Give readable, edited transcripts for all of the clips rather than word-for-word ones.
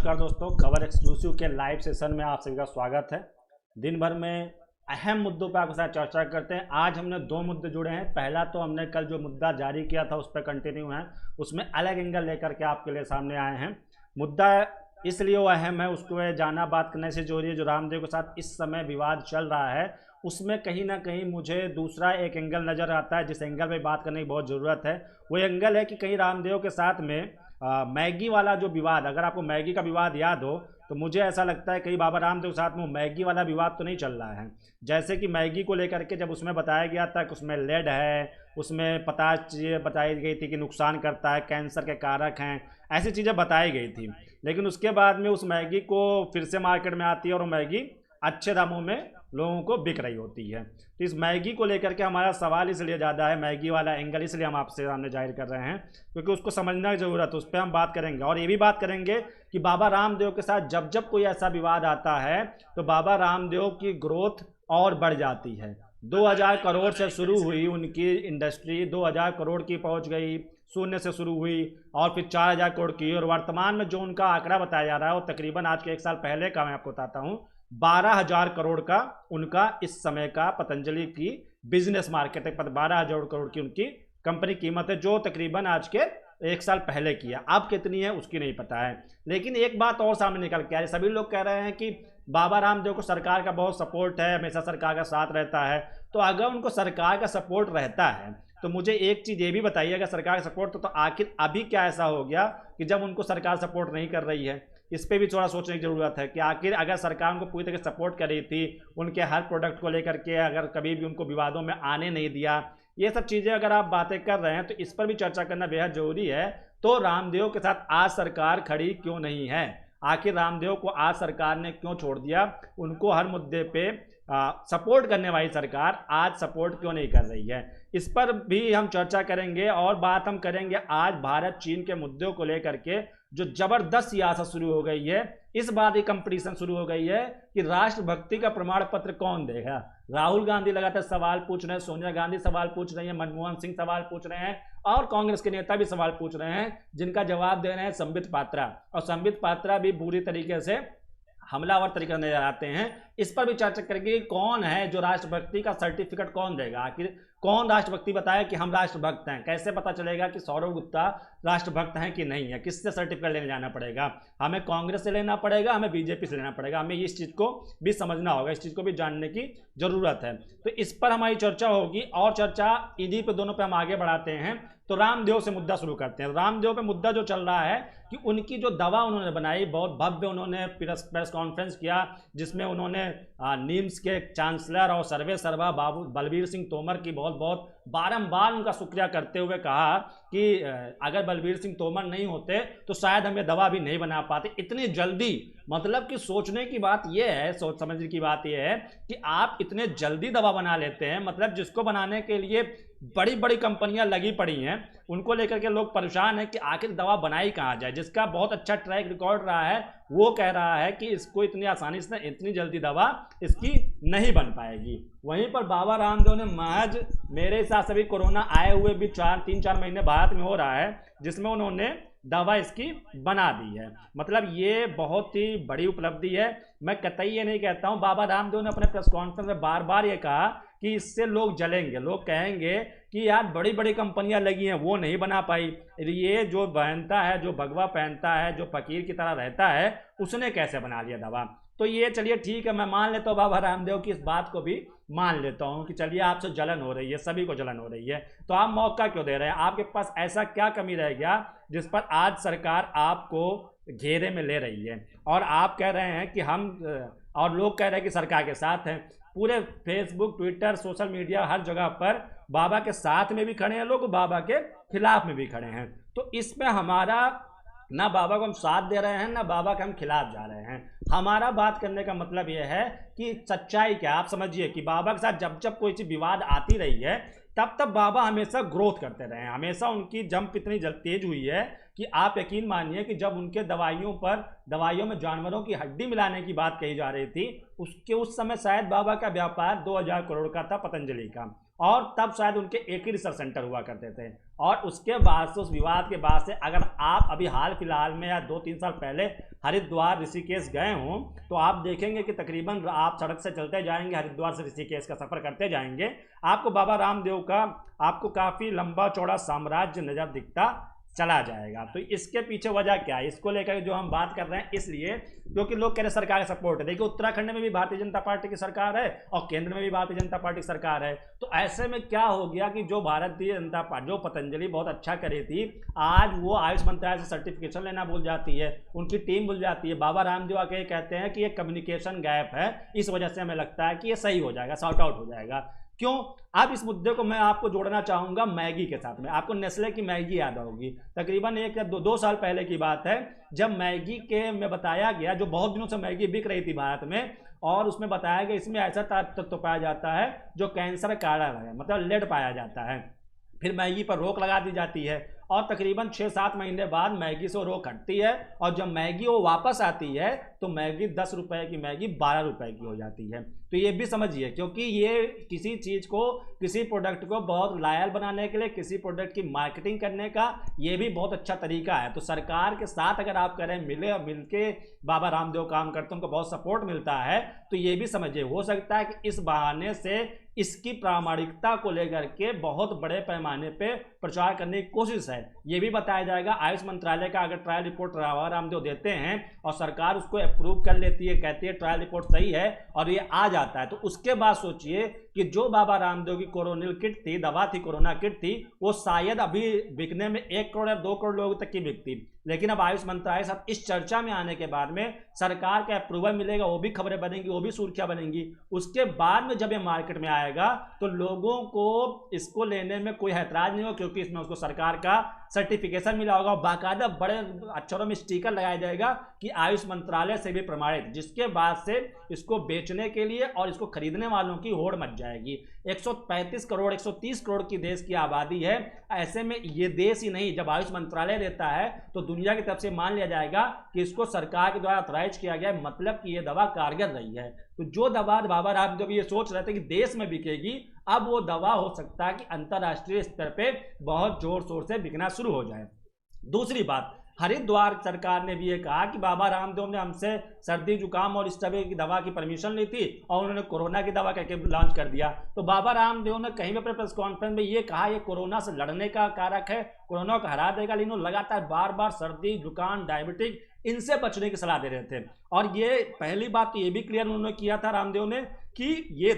नमस्कार दोस्तों, खबर एक्सक्लूसिव के लाइव सेशन में आप सभी का स्वागत है। दिन भर में अहम मुद्दों पर आपके साथ चर्चा करते हैं। आज हमने दो मुद्दे जुड़े हैं। पहला तो हमने कल जो मुद्दा जारी किया था उस पर कंटिन्यू है, उसमें अलग एंगल लेकर के आपके लिए सामने आए हैं। मुद्दा इसलिए वो अहम है, उसको जाना बात करने से जो जो रामदेव के साथ इस समय विवाद चल रहा है उसमें कहीं ना कहीं मुझे दूसरा एक एंगल नज़र आता है जिस एंगल पे बात करने की बहुत ज़रूरत है। वो एंगल है कि कहीं रामदेव के साथ में मैगी वाला जो विवाद, अगर आपको मैगी का विवाद याद हो तो मुझे ऐसा लगता है कहीं बाबा रामदेव के साथ में मैगी वाला विवाद तो नहीं चल रहा है। जैसे कि मैगी को लेकर के जब उसमें बताया गया था कि उसमें लेड है, उसमें पता चीज़ें बताई गई थी कि नुकसान करता है, कैंसर के कारक हैं, ऐसी चीज़ें बताई गई थी। लेकिन उसके बाद में उस मैगी को फिर से मार्केट में आती है और वो मैगी अच्छे दामों में लोगों को बिक रही होती है। तो इस मैगी को लेकर के हमारा सवाल इसलिए ज़्यादा है, मैगी वाला एंगल इसलिए हम आपसे सामने जाहिर कर रहे हैं क्योंकि उसको समझना की ज़रूरत है। उस पर हम बात करेंगे और ये भी बात करेंगे कि बाबा रामदेव के साथ जब जब कोई ऐसा विवाद आता है तो बाबा रामदेव की ग्रोथ और बढ़ जाती है। 2000 करोड़ से शुरू हुई उनकी इंडस्ट्री, 2000 करोड़ की पहुंच गई, शून्य से शुरू हुई और फिर 4000 करोड़ की, और वर्तमान में जो उनका आंकड़ा बताया जा रहा है वो तकरीबन आज के 1 साल पहले का मैं आपको बताता हूँ 12,000 करोड़ का उनका इस समय का पतंजलि की बिजनेस मार्केट है। 12,000 करोड़ की उनकी कंपनी कीमत है जो तकरीबन आज के 1 साल पहले किया। अब कितनी है उसकी नहीं पता है। लेकिन एक बात और सामने निकल के आ रही है, सभी लोग कह रहे हैं कि बाबा रामदेव को सरकार का बहुत सपोर्ट है, हमेशा सरकार का साथ रहता है। तो अगर उनको सरकार का सपोर्ट रहता है तो मुझे एक चीज़ ये भी बताइए, अगर सरकार का सपोर्ट तो आखिर अभी क्या ऐसा हो गया कि जब उनको सरकार सपोर्ट नहीं कर रही है? इस पे भी थोड़ा सोचने की ज़रूरत है कि आखिर अगर सरकार उनको पूरी तरह सपोर्ट कर रही थी, उनके हर प्रोडक्ट को लेकर के अगर कभी भी उनको विवादों में आने नहीं दिया, ये सब चीज़ें अगर आप बातें कर रहे हैं तो इस पर भी चर्चा करना बेहद ज़रूरी है। तो रामदेव के साथ आज सरकार खड़ी क्यों नहीं है? आखिर रामदेव को आज सरकार ने क्यों छोड़ दिया? उनको हर मुद्दे पे सपोर्ट करने वाली सरकार आज सपोर्ट क्यों नहीं कर रही है? इस पर भी हम चर्चा करेंगे और बात हम करेंगे आज भारत चीन के मुद्दों को लेकर के जो जबरदस्त सियासत शुरू हो गई है। इस बात की कंपटीशन शुरू हो गई है कि राष्ट्रभक्ति का प्रमाण पत्र कौन देगा। राहुल गांधी लगातार सवाल पूछ रहे हैं, सोनिया गांधी सवाल पूछ रही हैं, मनमोहन सिंह सवाल पूछ रहे हैं और कांग्रेस के नेता भी सवाल पूछ रहे हैं, जिनका जवाब दे रहे हैं संबित पात्रा। और संबित पात्रा भी बुरी तरीके से हमलावर तरीके से नजर आते हैं। इस पर भी चर्चा करेंगे कौन है जो राष्ट्रभक्ति का सर्टिफिकेट कौन देगा, आखिर कौन राष्ट्रभक्ति बताया कि हम राष्ट्रभक्त हैं? कैसे पता चलेगा कि सौरव गुप्ता राष्ट्रभक्त हैं कि नहीं है? किससे सर्टिफिकेट लेने जाना पड़ेगा? हमें कांग्रेस से लेना पड़ेगा, हमें बीजेपी से लेना पड़ेगा? हमें इस चीज़ को भी समझना होगा, इस चीज़ को भी जानने की ज़रूरत है। तो इस पर हमारी चर्चा होगी और चर्चा इन्हीं पे दोनों पे हम आगे बढ़ाते हैं। तो रामदेव से मुद्दा शुरू करते हैं। रामदेव पे मुद्दा जो चल रहा है कि उनकी जो दवा उन्होंने बनाई, बहुत भव्य उन्होंने प्रेस कॉन्फ्रेंस किया जिसमें उन्होंने नीम्स के चांसलर और सर्वे सर्वा बाबू बलबीर सिंह तोमर की बहुत बहुत बारंबार उनका शुक्रिया करते हुए कहा कि अगर बलबीर सिंह तोमर नहीं होते तो शायद हम ये दवा भी नहीं बना पाते इतनी जल्दी। मतलब कि सोचने की बात यह है, सोच समझने की बात यह है कि आप इतने जल्दी दवा बना लेते हैं। मतलब जिसको बनाने के लिए बड़ी बड़ी कंपनियां लगी पड़ी हैं, उनको लेकर के लोग परेशान हैं कि आखिर दवा बनाई कहाँ जाए। जिसका बहुत अच्छा ट्रैक रिकॉर्ड रहा है वो कह रहा है कि इसको इतनी आसानी से इतनी जल्दी दवा इसकी नहीं बन पाएगी। वहीं पर बाबा रामदेव ने महज मेरे हिसाब से भी कोरोना आए हुए भी 3-4 महीने भारत में हो रहा है जिसमें उन्होंने दवा इसकी बना दी है। मतलब ये बहुत ही बड़ी उपलब्धि है। मैं कतई ये नहीं कहता हूँ, बाबा रामदेव ने अपने प्रेस कॉन्फ्रेंस में बार बार ये कहा कि इससे लोग जलेंगे, लोग कहेंगे कि यार बड़ी बड़ी कंपनियां लगी हैं वो नहीं बना पाई, ये जो पहनता है, जो भगवा पहनता है, जो फकीर की तरह रहता है, उसने कैसे बना लिया दवा। तो ये चलिए ठीक है, मैं मान लेता हूँ बाबा रामदेव की इस बात को भी मान लेता हूँ कि चलिए आपसे जलन हो रही है, सभी को जलन हो रही है, तो आप मौका क्यों दे रहे हैं? आपके पास ऐसा क्या कमी रह गया जिस पर आज सरकार आपको घेरे में ले रही है? और आप कह रहे हैं कि हम, और लोग कह रहे हैं कि सरकार के साथ हैं। पूरे फेसबुक, ट्विटर, सोशल मीडिया हर जगह पर बाबा के साथ में भी खड़े हैं लोग, बाबा के खिलाफ में भी खड़े हैं। तो इसमें हमारा ना बाबा को हम साथ दे रहे हैं ना बाबा के हम खिलाफ जा रहे हैं। हमारा बात करने का मतलब यह है कि सच्चाई क्या। आप समझिए कि बाबा के साथ जब जब कोई चीज़ विवाद आती रही है तब तब बाबा हमेशा ग्रोथ करते रहे हैं। हमेशा उनकी जंप इतनी तेज हुई है कि आप यकीन मानिए कि जब उनके दवाइयों में जानवरों की हड्डी मिलाने की बात कही जा रही थी, उस समय शायद बाबा का व्यापार 2000 करोड़ का था पतंजलि का, और तब शायद उनके एक ही रिसर्च सेंटर हुआ करते थे। और उसके बाद से, उस विवाद के बाद से, अगर आप अभी हाल फिलहाल में या 2-3 साल पहले हरिद्वार ऋषिकेश गए हों तो आप देखेंगे कि तकरीबन आप सड़क से चलते जाएंगे, हरिद्वार से ऋषिकेश का सफ़र करते जाएंगे, आपको बाबा रामदेव का आपको काफ़ी लंबा चौड़ा साम्राज्य नज़र दिखता चला जाएगा। तो इसके पीछे वजह क्या है, इसको लेकर जो हम बात कर रहे हैं, इसलिए क्योंकि लोग कह रहे हैं सरकार का सपोर्ट है। देखिए उत्तराखंड में भी भारतीय जनता पार्टी की सरकार है और केंद्र में भी भारतीय जनता पार्टी की सरकार है। तो ऐसे में क्या हो गया कि जो भारतीय जनता पार्टी, जो पतंजलि बहुत अच्छा करी थी, आज वो आयुष मंत्रालय से सर्टिफिकेशन लेना भूल जाती है, उनकी टीम भूल जाती है। बाबा रामदेव आके कहते हैं कि ये कम्युनिकेशन गैप है, इस वजह से हमें लगता है कि ये सही हो जाएगा, सॉर्ट आउट हो जाएगा। क्यों? अब इस मुद्दे को मैं आपको जोड़ना चाहूंगा मैगी के साथ में। आपको नेस्ले की मैगी याद होगी, तकरीबन 1 या 2 साल पहले की बात है, जब मैगी के में बताया गया, जो बहुत दिनों से मैगी बिक रही थी भारत में, और उसमें बताया गया इसमें ऐसा तत्व पाया जाता है जो कैंसर कारक है, मतलब लेड पाया जाता है। फिर मैगी पर रोक लगा दी जाती है और तकरीबन 6-7 महीने बाद मैगी से रोक हटती है, और जब मैगी वो वापस आती है तो मैगी 10 रुपए की मैगी 12 रुपए की हो जाती है। तो ये भी समझिए, क्योंकि ये किसी चीज़ को, किसी प्रोडक्ट को बहुत लायल बनाने के लिए, किसी प्रोडक्ट की मार्केटिंग करने का ये भी बहुत अच्छा तरीका है। तो सरकार के साथ अगर आप करें, मिलके बाबा रामदेव काम करते हैं, उनको बहुत सपोर्ट मिलता है, तो ये भी समझिए हो सकता है कि इस बहाने से इसकी प्रामाणिकता को लेकर के बहुत बड़े पैमाने पे प्रचार करने की कोशिश है। ये भी बताया जाएगा आयुष मंत्रालय का अगर ट्रायल रिपोर्ट बाबा रामदेव देते हैं और सरकार उसको अप्रूव कर लेती है, कहती है ट्रायल रिपोर्ट सही है और ये आ जाता है, तो उसके बाद सोचिए कि जो बाबा रामदेव की कोरोनिल किट थी, दवा थी, कोरोना किट थी, वो शायद अभी बिकने में 1 करोड़ या 2 करोड़ लोगों तक की बिकती। लेकिन अब आयुष मंत्रालय के साथ इस चर्चा में आने के बाद में सरकार का अप्रूवल मिलेगा, वो भी खबरें बनेंगी, वो भी सुर्खियां बनेंगी। उसके बाद में जब ये मार्केट में आएगा तो लोगों को इसको लेने में कोई ऐतराज नहीं होगा, क्योंकि इसमें उसको सरकार का सर्टिफिकेशन मिला होगा, बाकायदा बड़े अक्षरों में स्टिकर लगाया जाएगा कि आयुष मंत्रालय से भी प्रमाणित, जिसके बाद से इसको बेचने के लिए और इसको खरीदने वालों की होड़ मच जाएगी। 135 करोड़ 130 करोड़ की देश की आबादी है, ऐसे में ये देश ही नहीं, जब आयुष मंत्रालय देता है तो दुनिया की तरफ से मान लिया जाएगा कि इसको सरकार के द्वारा ऑथराइज किया गया है, मतलब कि ये दवा कारगर रही है। तो जो दवा बाबा रामदेव ये सोच रहे थे कि देश में बिकेगी, अब वो दवा हो सकता है कि अंतर्राष्ट्रीय स्तर पे बहुत जोर शोर से बिकना शुरू हो जाए। दूसरी बात, हरिद्वार सरकार ने भी ये कहा कि बाबा रामदेव ने हमसे सर्दी जुकाम और इस तरह की दवा की परमिशन ली थी और उन्होंने कोरोना की दवा करके लॉन्च कर दिया। तो बाबा रामदेव ने कहीं भी अपने प्रेस कॉन्फ्रेंस में ये कहा ये कोरोना से लड़ने का कारक है, कोरोना को हरा देगा, लेकिन लगातार बार बार सर्दी जुकाम डायबिटिक इनसे बचने की सलाह दे रहे थे। और ये पहली बात तो ये भी क्लियर उन्होंने किया था रामदेव ने कि ये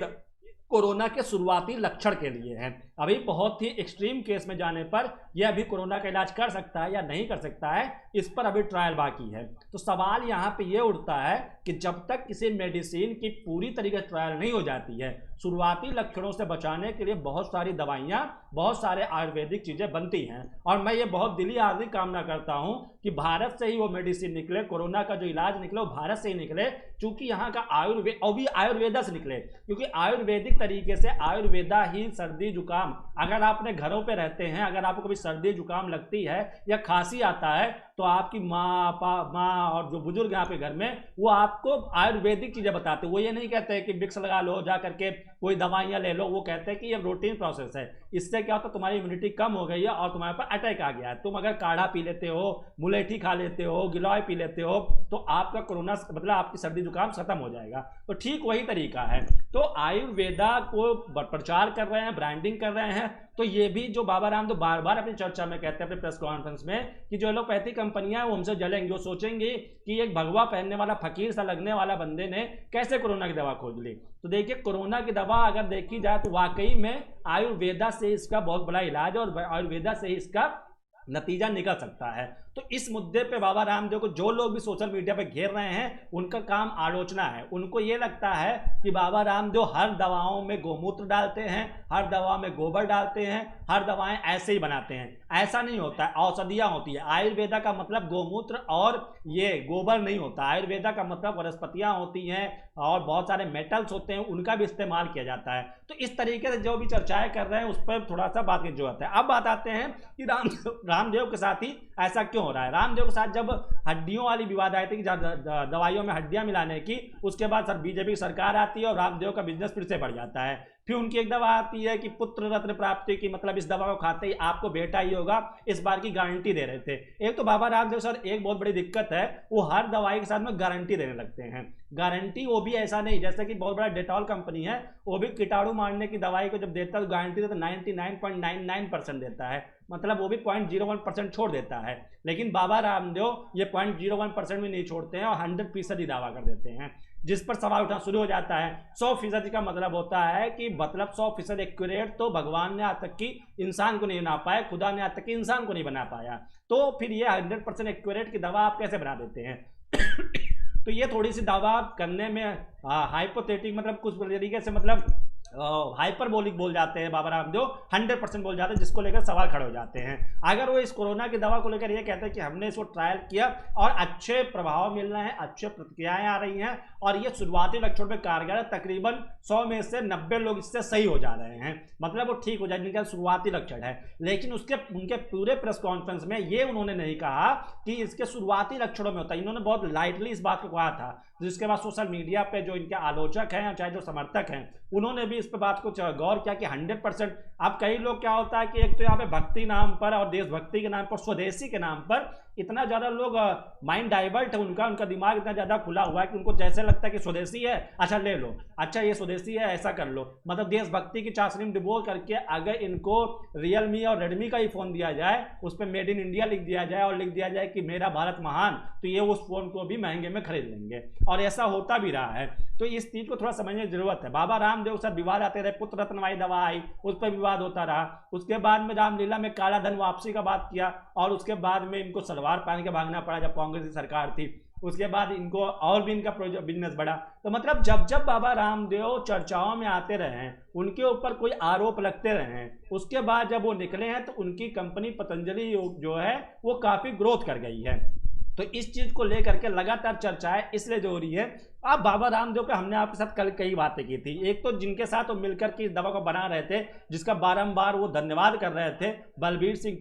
कोरोना के शुरुआती लक्षण के लिए है, अभी बहुत ही एक्सट्रीम केस में जाने पर यह अभी कोरोना का इलाज कर सकता है या नहीं कर सकता है, इस पर अभी ट्रायल बाकी है। तो सवाल यहाँ पे ये उठता है कि जब तक किसी मेडिसिन की पूरी तरीके से ट्रायल नहीं हो जाती है, शुरुआती लक्षणों से बचाने के लिए बहुत सारी दवाइयाँ, बहुत सारे आयुर्वेदिक चीज़ें बनती हैं, और मैं ये बहुत दिली आर्थिक कामना करता हूँ कि भारत से ही वो मेडिसिन निकले, कोरोना का जो इलाज निकले वो भारत से ही निकले, चूँकि यहाँ का आयुर्वेदा से निकले, क्योंकि आयुर्वेदिक तरीके से आयुर्वेदा ही सर्दी जुकाम, अगर आप अपने घरों पे रहते हैं, अगर आपको कभी सर्दी जुकाम लगती है या खांसी आता है, तो आपकी माँ और जो बुजुर्ग यहाँ पे घर में, वो आपको आयुर्वेदिक चीज़ें बताते हैं। वो ये नहीं कहते हैं कि विक्स लगा लो, जा करके कोई दवाइयाँ ले लो, वो कहते हैं कि ये रूटीन प्रोसेस है, इससे क्या होता है तुम्हारी इम्यूनिटी कम हो गई है और तुम्हारे पर अटैक आ गया है, तुम अगर काढ़ा पी लेते हो, मुलेठी खा लेते हो, गिलोय पी लेते हो, तो आपका कोरोना मतलब आपकी सर्दी जुकाम खत्म हो जाएगा। तो ठीक वही तरीका है। तो आयुर्वेदा को प्रचार कर रहे हैं, ब्रांडिंग कर रहे हैं, तो ये भी जो बाबा रामदेव बार बार अपनी चर्चा में कहते हैं अपने प्रेस कॉन्फ्रेंस में कि जो एलोपैथी कंपनियां हैं वो हमसे जलेंगे, वो सोचेंगे कि एक भगवा पहनने वाला फकीर सा लगने वाला बंदे ने कैसे कोरोना की दवा खोज ली। तो देखिए कोरोना की दवा अगर देखी जाए तो वाकई में आयुर्वेदा से इसका बहुत बड़ा इलाज है और आयुर्वेदा से ही इसका नतीजा निकल सकता है। तो इस मुद्दे पे बाबा रामदेव को जो लोग भी सोशल मीडिया पे घेर रहे हैं, उनका काम आलोचना है। उनको ये लगता है कि बाबा रामदेव हर दवाओं में गोमूत्र डालते हैं, हर दवा में गोबर डालते हैं, हर दवाएं ऐसे ही बनाते हैं। ऐसा नहीं होता है, औषधियाँ होती है। आयुर्वेदा का मतलब गोमूत्र और ये गोबर नहीं होता, आयुर्वेदा का मतलब वनस्पतियाँ होती हैं और बहुत सारे मेटल्स होते हैं, उनका भी इस्तेमाल किया जाता है। तो इस तरीके से जो भी चर्चाएं कर रहे हैं उस पर थोड़ा सा बात की जरूरत है। अब बात आते हैं कि रामदेव के साथ ही ऐसा क्यों क्यों हो रहा है? रामदेव के साथ जब हड्डियों वाली विवाद आए थे कि दवाइयों में हड्डियां मिलाने की, उसके बाद सर बीजेपी की सरकार आती है और रामदेव का बिजनेस फिर से बढ़ जाता है। फिर उनकी एक दवा आती है कि पुत्र रत्न प्राप्ति की, मतलब इस दवा को खाते ही आपको बेटा ही होगा, इस बार की गारंटी दे रहे थे। एक तो बाबा रामदेव सर एक बहुत बड़ी दिक्कत है, वो हर दवाई के साथ में गारंटी देने लगते हैं। गारंटी वो भी ऐसा नहीं, जैसे कि बहुत बड़ा डेटॉल कंपनी है, वो भी कीटाणु मारने की दवाई को जब देता है तो गारंटी देता है 99.99% देता है, मतलब वो भी 0.01% छोड़ देता है। लेकिन बाबा रामदेव ये 0.01% भी नहीं छोड़ते हैं और 100% ही दावा कर देते हैं, जिस पर सवाल उठना शुरू हो जाता है। 100% का मतलब होता है कि मतलब 100% एक्यूरेट तो भगवान ने आज तक की इंसान को नहीं बना पाया, खुदा ने आज तक की इंसान को नहीं बना पाया, तो फिर ये 100% एक्यूरेट की दवा आप कैसे बना देते हैं? तो ये थोड़ी सी दवा करने में हाइपोथेटिक, मतलब कुछ तरीके से मतलब हाइपरबोलिक बोल जाते हैं बाबा रामदेव, 100% बोल जाते हैं, जिसको लेकर सवाल खड़े हो जाते हैं। अगर वो इस कोरोना की दवा को लेकर ये कहते हैं कि हमने इसको ट्रायल किया और अच्छे प्रभाव मिल रहे हैं, अच्छे प्रतिक्रियाएं आ रही हैं और ये शुरुआती लक्षण पे कारगर है, तकरीबन 100 में से 90 लोग इससे सही हो जा रहे हैं, मतलब वो ठीक हो जाए, जिनका शुरुआती लक्षण है। लेकिन उनके पूरे प्रेस कॉन्फ्रेंस में ये उन्होंने नहीं कहा कि इसके शुरुआती लक्षणों में होता है, इन्होंने बहुत लाइटली इस बात को कहा था, जिसके बाद सोशल मीडिया पे जो इनके आलोचक हैं चाहे जो समर्थक हैं, उन्होंने भी इस पर बात को गौर किया कि 100%। अब कई लोग क्या होता है कि एक तो यहाँ पे भक्ति नाम पर और देशभक्ति के नाम पर, स्वदेशी के नाम पर इतना ज़्यादा लोग माइंड डाइवर्ट है उनका दिमाग इतना ज़्यादा खुला हुआ है कि उनको जैसे लगता है कि स्वदेशी है, अच्छा ले लो, अच्छा ये स्वदेशी है ऐसा कर लो, मतलब देशभक्ति की चाशनी में डुबो करके अगर इनको रियलमी और रेडमी का ही फ़ोन दिया जाए, उस पर मेड इन इंडिया लिख दिया जाए और लिख दिया जाए कि मेरा भारत महान, तो ये उस फ़ोन को भी महंगे में खरीद लेंगे, और ऐसा होता भी रहा है। तो इस चीज़ को थोड़ा समझने की जरूरत है। बाबा रामदेव सर विवाद आते रहे, पुत्र रत्न वाली दवा आई, उस पर विवाद होता रहा, उसके बाद में रामलीला में काला धन वापसी का बात किया और उसके बाद में इनको सलवार पहन के भागना पड़ा जब कांग्रेस की सरकार थी, उसके बाद इनको और भी इनका बिजनेस बढ़ा। तो मतलब जब जब बाबा रामदेव चर्चाओं में आते रहे हैं, उनके ऊपर कोई आरोप लगते रहे हैं, उसके बाद जब वो निकले हैं तो उनकी कंपनी पतंजलि जो है वो काफ़ी ग्रोथ कर गई है। तो इस चीज़ को लेकर के लगातार चर्चाएं इसलिए जो हो रही है। अब बाबा रामदेव पे हमने आपके साथ कल कई बातें की थी, एक तो जिनके साथ वो मिलकर के इस दवा को बना रहे थे, जिसका बारंबार वो धन्यवाद कर रहे थे, बलबीर सिंह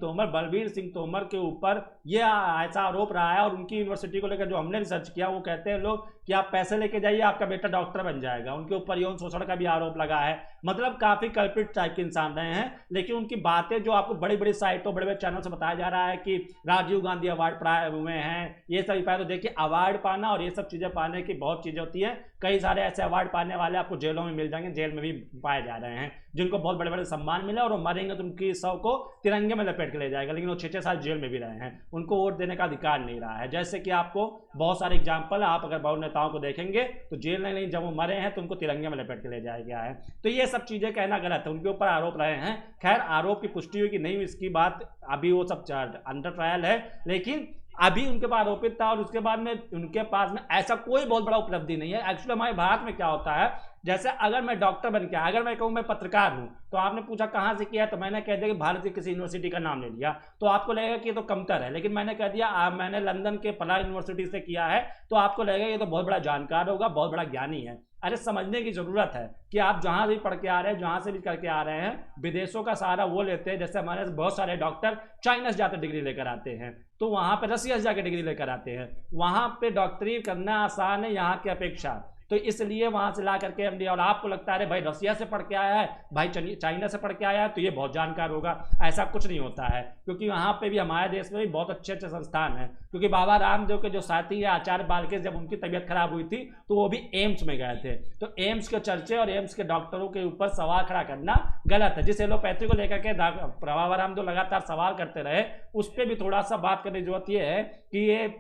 तोमर के ऊपर ये ऐसा आरोप रहा है, और उनकी यूनिवर्सिटी को लेकर जो हमने रिसर्च किया, वो कहते हैं लोग कि आप पैसे लेके जाइए आपका बेटा डॉक्टर बन जाएगा। उनके ऊपर यौन शोषण का भी आरोप लगा है, मतलब काफ़ी कल्पित टाइप के इंसान रहे हैं। लेकिन उनकी बातें जो आपको बड़ी बड़ी साइटों बड़े बड़े चैनल से बताया जा रहा है कि राजीव गांधी अवार्ड पाए हुए हैं, ये सब पाए, तो देखिए अवार्ड पाना और ये सब चीज़ें पाने की बहुत चीज़ें होती हैं। कई सारे ऐसे अवार्ड पाने वाले आपको जेलों में मिल जाएंगे, जेल में भी पाए जा रहे हैं, जिनको बहुत बड़े बड़े सम्मान मिले और वो मरेंगे तो उनकी शव को तिरंगे में लपेट के ले जाएगा, लेकिन वो 6-6 साल जेल में भी रहे हैं, उनको वोट देने का अधिकार नहीं रहा है। जैसे कि आपको बहुत सारे एग्जाम्पल आप अगर बहुत नेताओं को देखेंगे तो जेल नहीं, जब वो मरे हैं तो उनको तिरंगे में लपेट के ले जाया गया है। तो ये सब चीज़ें कहना गलत है, उनके ऊपर आरोप रहे हैं। खैर आरोप की पुष्टि हुई कि नहीं, इसकी बात अभी वो सब अंडर ट्रायल है, लेकिन अभी उनके पास आरोपित था और उसके बाद में उनके पास में ऐसा कोई बहुत बड़ा उपलब्धि नहीं है। एक्चुअली हमारे भारत में क्या होता है, जैसे अगर मैं डॉक्टर बन के, अगर मैं कहूँ मैं पत्रकार हूँ, तो आपने पूछा कहाँ से किया, तो मैंने कह दिया कि भारत की किसी यूनिवर्सिटी का नाम ले लिया, तो आपको लगेगा कि ये तो कमतर है। लेकिन मैंने कह दिया मैंने लंदन के फला यूनिवर्सिटी से किया है, तो आपको लगेगा ये तो बहुत बड़ा जानकार होगा, बहुत बड़ा ज्ञानी है। अरे समझने की जरूरत है कि आप जहाँ भी पढ़ के आ रहे हैं, जहाँ से भी करके आ रहे हैं, विदेशों का सहारा वो लेते हैं। जैसे हमारे बहुत सारे डॉक्टर चाइना से जाकर डिग्री लेकर आते हैं, तो वहाँ पे रसिया से जाकर डिग्री लेकर आते हैं, वहाँ पे डॉक्टरी करना आसान है यहाँ की अपेक्षा, तो इसलिए वहाँ से ला करके एमडी। और आपको लगता है अरे भाई रसिया से पढ़ के आया है, भाई चाइना से पढ़ के आया है तो ये बहुत जानकार होगा, ऐसा कुछ नहीं होता है, क्योंकि वहाँ पे भी हमारे देश में भी बहुत अच्छे अच्छे संस्थान हैं। क्योंकि बाबा रामदेव के जो साथी है आचार्य बालके, जब उनकी तबीयत खराब हुई थी तो वो भी एम्स में गए थे, तो एम्स के चर्चे और एम्स के डॉक्टरों के ऊपर सवाल खड़ा करना गलत है। जिस एलोपैथी को लेकर के बाबा रामदेव लगातार सवाल करते रहे, उस पर भी थोड़ा सा बात करने की जरूरत ये है कि ये